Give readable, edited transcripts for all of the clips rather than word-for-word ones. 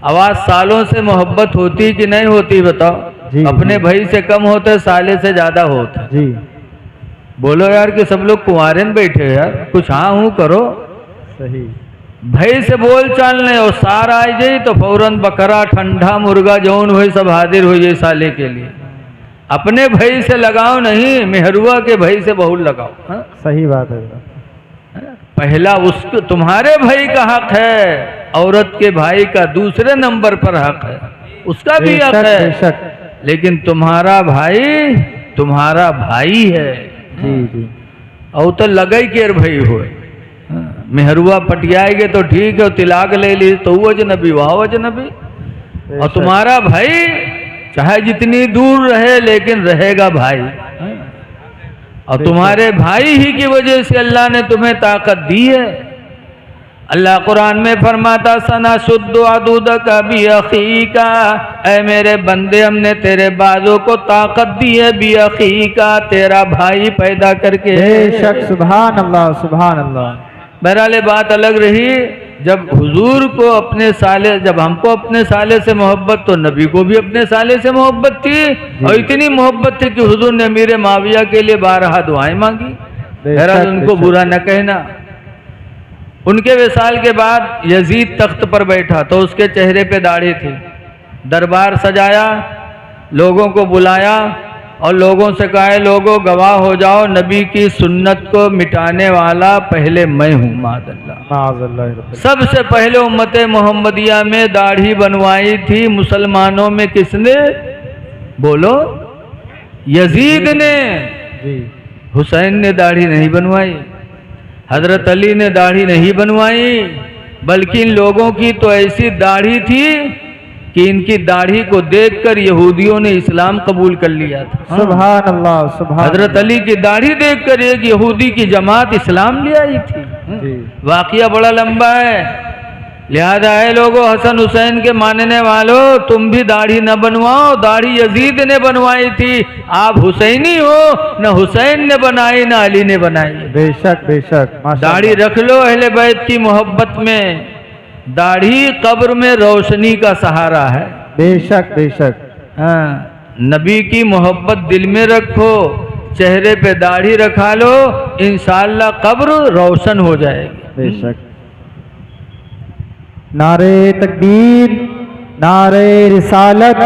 आवाज सालों से मोहब्बत होती कि नहीं होती बताओ? अपने भाई से कम होते, साले से ज्यादा होता जी। बोलो यार कि सब लोग कुंवारे में बैठे यार, कुछ हाँ हूँ करो। सही। भाई से बोल चाल नहीं, और सार आ जाए तो फौरन बकरा ठंडा मुर्गा जौन हुई सब हाजिर हो जाए साले के लिए। अपने भाई से लगाओ नहीं, मेहरुआ के भाई से बहुत लगाओ। हा? सही बात है। पहला उसको तुम्हारे भाई का हक है, औरत के भाई का दूसरे नंबर पर हक है, उसका भी हक है, लेकिन तुम्हारा भाई है जी जी। और तो लगे केर भाई हो, मेहरुआ पटियाएगे तो ठीक है, तिलाक ले ली तो वो अजनबी वह अजनबी। और तुम्हारा भाई चाहे जितनी दूर रहे लेकिन रहेगा भाई। और तुम्हारे भाई ही की वजह से अल्लाह ने तुम्हें ताकत दी है। अल्लाह कुरान में फरमाता सना शुद्ध अदूद का भी अखी का, ऐ मेरे बंदे हमने तेरे बाजों को ताकत दी है भी अखी का, तेरा भाई पैदा करके। बेशक, सुभान अल्लाह सुभान अल्लाह। बहरहाल बात अलग रही, जब हुजूर को अपने साले, जब हमको अपने साले से मोहब्बत तो नबी को भी अपने साले से मोहब्बत थी, और इतनी मोहब्बत थी कि हुजूर ने अमीर माविया के लिए 12 दुआएं मांगी। बहरहाल उनको बुरा न कहना। उनके विसाल के बाद यजीद तख्त पर बैठा तो उसके चेहरे पे दाढ़ी थी। दरबार सजाया, लोगों को बुलाया और लोगों से कहा, लोगों गवाह हो जाओ, नबी की सुन्नत को मिटाने वाला पहले मैं हूँ। माज़अल्लाह। सबसे पहले उम्मत मोहम्मदिया में दाढ़ी बनवाई थी मुसलमानों में किसने? बोलो। यजीद ने। हुसैन ने दाढ़ी नहीं बनवाई, हजरत अली ने दाढ़ी नहीं बनवाई, बल्कि इन लोगों की तो ऐसी दाढ़ी थी कि इनकी दाढ़ी को देखकर यहूदियों ने इस्लाम कबूल कर लिया था। सुभान अल्लाह सुभान। हजरत अली की दाढ़ी देखकर एक यहूदी की जमात इस्लाम ले आई थी। वाकया बड़ा लंबा है, लिहाजा है लोगों, हसन हुसैन के मानने वालों, तुम भी दाढ़ी न बनवाओ, दाढ़ी यजीद ने बनवाई थी। आप हुसैनी हो, न हुसैन ने बनाई न अली ने बनाई। बेशक बेशक। दाढ़ी रख लो अहले बैत की मोहब्बत में, दाढ़ी कब्र में रोशनी का सहारा है। बेशक बेशक। हाँ, नबी की मोहब्बत दिल में रखो, चेहरे पे दाढ़ी रखा लो, इंशाअल्लाह कब्र रोशन हो जाएगी। बेशक। नारे तकबीर, नारे रिसालत,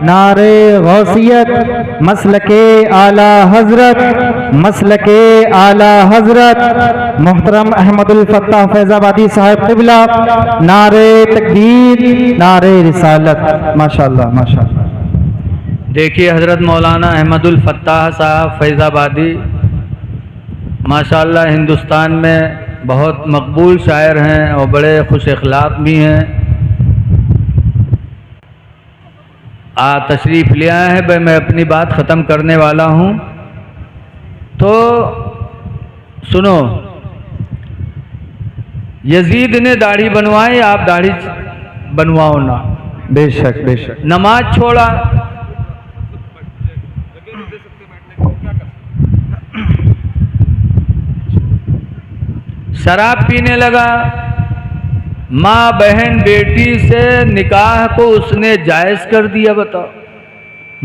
नारे गौसियत, मसलके आला हजरत, मसलके आला हजरत मोहतरम अहमदुल फत्ताह फैजाबादी साहब क़िबला। नारे तकबीर, नारे रिसालत। माशाअल्लाह माशाअल्लाह। देखिए हजरत मौलाना अहमदुल फत्ताह साहब फैजाबादी माशाअल्लाह हिंदुस्तान में बहुत मकबूल शायर हैं और बड़े खुश अखलाक भी हैं। तशरीफ़ ले आए हैं। भाई मैं अपनी बात ख़त्म करने वाला हूँ, तो सुनो। यजीद ने दाढ़ी बनवाई, आप दाढ़ी बनवाओ ना। बेशक बेशक। नमाज छोड़ा, शराब पीने लगा, माँ बहन बेटी से निकाह को उसने जायज़ कर दिया। बताओ,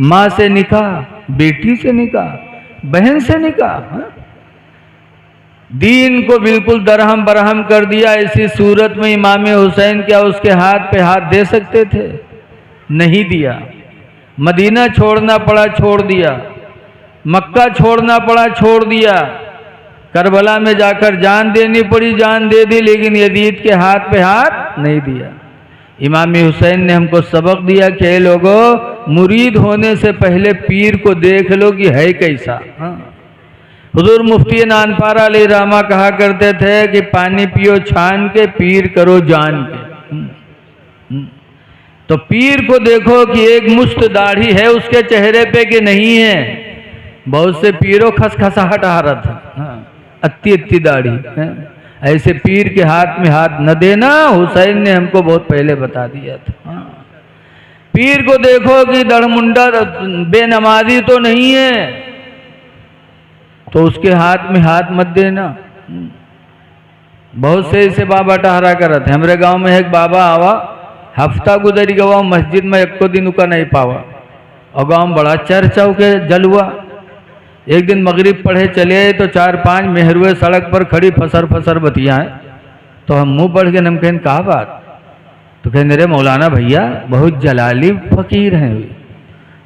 माँ से निकाह, बेटी से निकाह, बहन से निकाह। दीन को बिल्कुल दरहम बरहम कर दिया। ऐसी सूरत में इमाम हुसैन क्या उसके हाथ पे हाथ दे सकते थे? नहीं दिया। मदीना छोड़ना पड़ा, छोड़ दिया। मक्का छोड़ना पड़ा, छोड़ दिया। करबला में जाकर जान देनी पड़ी, जान दे दी, लेकिन यजीद के हाथ पे हाथ नहीं दिया। इमाम हुसैन ने हमको सबक दिया कि लोगों, मुरीद होने से पहले पीर को देख लो कि है कैसा। हुजूर मुफ्ती नानपारा अली रामा कहा करते थे कि पानी पियो छान के, पीर करो जान के। तो पीर को देखो कि एक मुश्त दाढ़ी है उसके चेहरे पे कि नहीं है। बहुत से पीरों खसखसाहट आ रहा था, अत्ती अत्ती दाढ़ी। ऐसे पीर के हाथ में हाथ न देना, हुसैन ने हमको बहुत पहले बता दिया था। पीर को देखो कि दड़मुंडा बेनमाजी तो नहीं है, तो उसके हाथ में हाथ मत देना। बहुत से ऐसे बाबा टहरा कर रहे थे। हमारे गांव में एक बाबा आवा, हफ्ता गुजरी गवा मस्जिद में एक को दिन उका नहीं पावा और गाँव में बड़ा चर्चा के जल हुआ। एक दिन मगरिब पढ़े चले तो 4-5 मेहरुए सड़क पर खड़ी फसर फसर बतियाँ। तो हम मुंह बढ़ के नमकहन कहा बात, तो कहने रे मौलाना भैया बहुत जलाली फकीर हैं,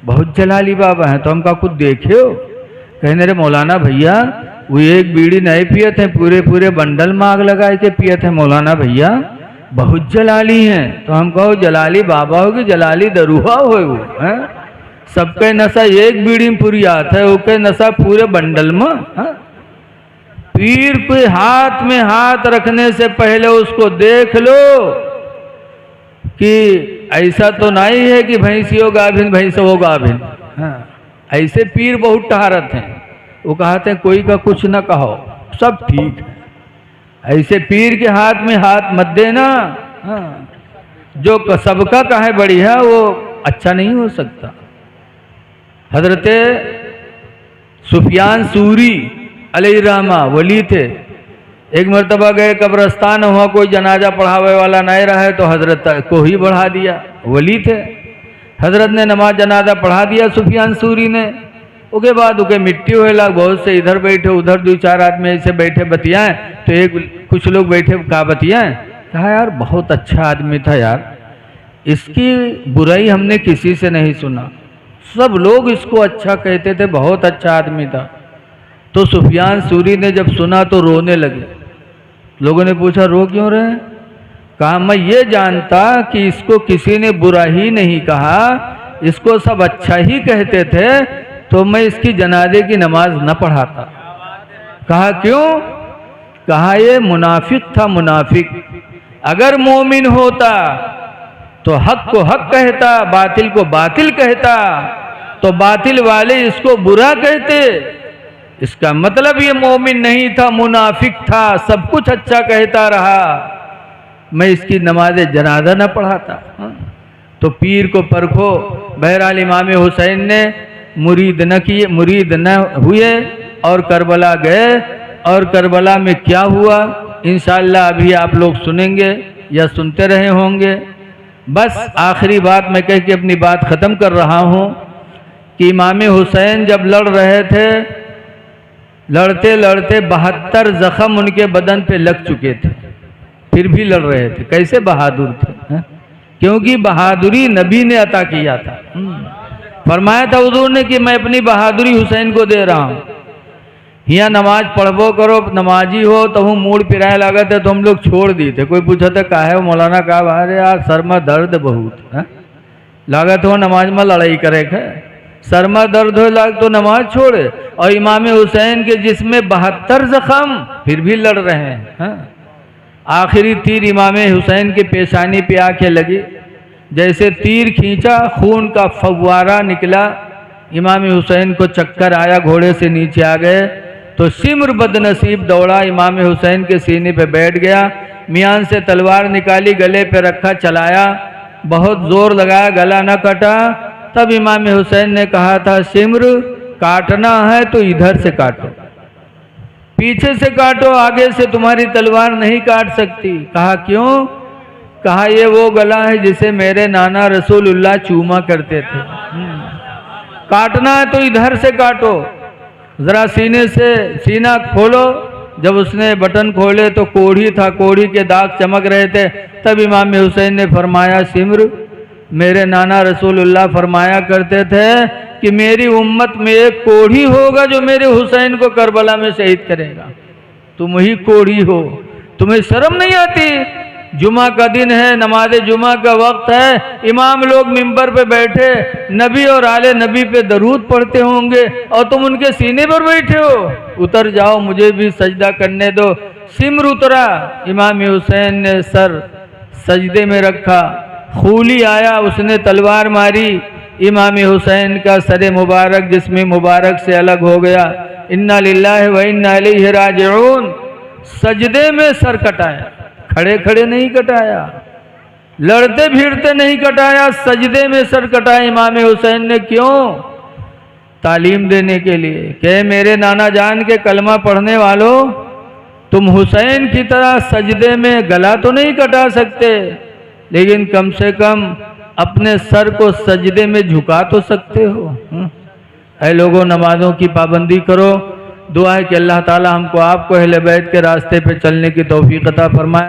बहुत जलाली बाबा हैं। तो हम कहा कुछ देखे हो? कहने रे मौलाना भैया वो एक बीड़ी नहीं पिए थे, पूरे पूरे बंडल में आग लगा के पिए थे मौलाना भैया, बहुत जलाली हैं। तो हम कहो जलाली बाबा हो कि जलाली दरुहा हो वो हैं? सबके नशा एक बीड़ी में पूरी आता है, ओके नशा पूरे बंडल में। हाँ? पीर के हाथ में हाथ रखने से पहले उसको देख लो कि ऐसा तो नहीं है कि भैंसी हो गाभिन भैंस हो गाभिन। हाँ? ऐसे पीर बहुत टहारत हैं, वो कहते हैं कोई का कुछ ना कहो सब ठीक है। ऐसे पीर के हाथ में हाथ मत देना। हाँ? जो सबका कहे बढ़िया वो अच्छा नहीं हो सकता। हजरत सुफियान सूरी अलैहिर्रहमा वली थे। एक मरतबा गए कब्रस्तान, हुआ कोई जनाजा पढ़ावे वाला नहीं रहा तो हजरत को ही बढ़ा दिया, वली थे। हजरत ने नमाज जनाजा पढ़ा दिया सुफियान सूरी ने। उसके बाद उके मिट्टी हुए लग, बहुत से इधर बैठे उधर 2-4 आदमी ऐसे बैठे बतियाएं। तो कुछ लोग बैठे कहा बतियाएं, कहा यार बहुत अच्छा आदमी था यार, इसकी बुराई हमने किसी से नहीं सुना, सब लोग इसको अच्छा कहते थे, बहुत अच्छा आदमी था। तो सुफियान सूरी ने जब सुना तो रोने लगे। लोगों ने पूछा रो क्यों रहे हैं? कहा मैं ये जानता कि इसको किसी ने बुरा ही नहीं कहा, इसको सब अच्छा ही कहते थे, तो मैं इसकी जनाजे की नमाज न पढ़ाता। कहा क्यों? कहा ये मुनाफिक था, मुनाफिक। अगर मोमिन होता तो हक को हक कहता, बातिल को बातिल कहता, तो बातिल वाले इसको बुरा कहते। इसका मतलब ये मोमिन नहीं था, मुनाफिक था, सब कुछ अच्छा कहता रहा, मैं इसकी नमाज जनाजा न पढ़ाता। तो पीर को परखो। बहरहाल इमाम हुसैन ने मुरीद न हुए और करबला गए। और करबला में क्या हुआ इंशाअल्लाह अभी आप लोग सुनेंगे या सुनते रहे होंगे। बस आखिरी बात मैं कह के अपनी बात ख़त्म कर रहा हूँ कि इमाम हुसैन जब लड़ रहे थे, लड़ते लड़ते 72 जख्म उनके बदन पे लग चुके थे, फिर भी लड़ रहे थे। कैसे बहादुर थे? क्योंकि बहादुरी नबी ने अता किया था। फरमाया था हुजूर ने कि मैं अपनी बहादुरी हुसैन को दे रहा हूँ। यहाँ नमाज पढ़बो करो, नमाजी हो तो हूँ मूड पिराए लागत है, तो हम लोग छोड़ दिए थे। कोई पूछा था का है मौलाना, कहा अरे यार सर में दर्द बहुत है, लागत हो नमाज में लड़ाई करे है, सर में दर्द हो लाग तो नमाज छोड़े। और इमाम हुसैन के जिसमें 72 जख्म, फिर भी लड़ रहे हैं। आखिरी तीर इमाम हुसैन के पेशानी पे आके लगी, जैसे तीर खींचा खून का फव्वारा निकला। इमाम हुसैन को चक्कर आया, घोड़े से नीचे आ गए। तो सिमर बदनसीब दौड़ा, इमाम हुसैन के सीने पे बैठ गया, मियान से तलवार निकाली, गले पे रखा, चलाया, बहुत जोर लगाया, गला न कटा। तब इमाम हुसैन ने कहा था सिमर काटना है तो इधर से काटो, पीछे से काटो, आगे से तुम्हारी तलवार नहीं काट सकती। कहा क्यों? कहा ये वो गला है जिसे मेरे नाना रसूलुल्लाह चूमा करते थे, काटना है तो इधर से काटो। जरा सीने से सीना खोलो। जब उसने बटन खोले तो कोढ़ी था, कोढ़ी के दाग चमक रहे थे। तब इमाम हुसैन ने फरमाया सिमर मेरे नाना रसूलुल्लाह फरमाया करते थे कि मेरी उम्मत में एक कोढ़ी होगा जो मेरे हुसैन को करबला में शहीद करेगा, तुम ही कोढ़ी हो। तुम्हें शर्म नहीं आती? जुमा का दिन है, नमाज जुमा का वक्त है, इमाम लोग मिंबर पे बैठे नबी और आले नबी पे दरूद पढ़ते होंगे और तुम उनके सीने पर बैठे हो। उतर जाओ, मुझे भी सजदा करने दो। सिमर उतरा, इमाम हुसैन ने सर सजदे में रखा, खूली आया, उसने तलवार मारी, इमाम हुसैन का सर मुबारक जिस्म मुबारक से अलग हो गया। इन्ना लिल्लाहि व इन्ना इलैहि राजिऊन। सजदे में सर कटाया, खड़े खड़े नहीं कटाया, लड़ते भिड़ते नहीं कटाया, सजदे में सर कटाया इमाम हुसैन ने। क्यों? तालीम देने के लिए कि मेरे नाना जान के कलमा पढ़ने वालों, तुम हुसैन की तरह सजदे में गला तो नहीं कटा सकते, लेकिन कम से कम अपने सर को सजदे में झुका तो सकते हो। ऐ लोगों, नमाजों की पाबंदी करो। दुआ है कि अल्लाह ताला हमको आपको अहले बैत के रास्ते पे चलने की तौफीक अता फरमाए।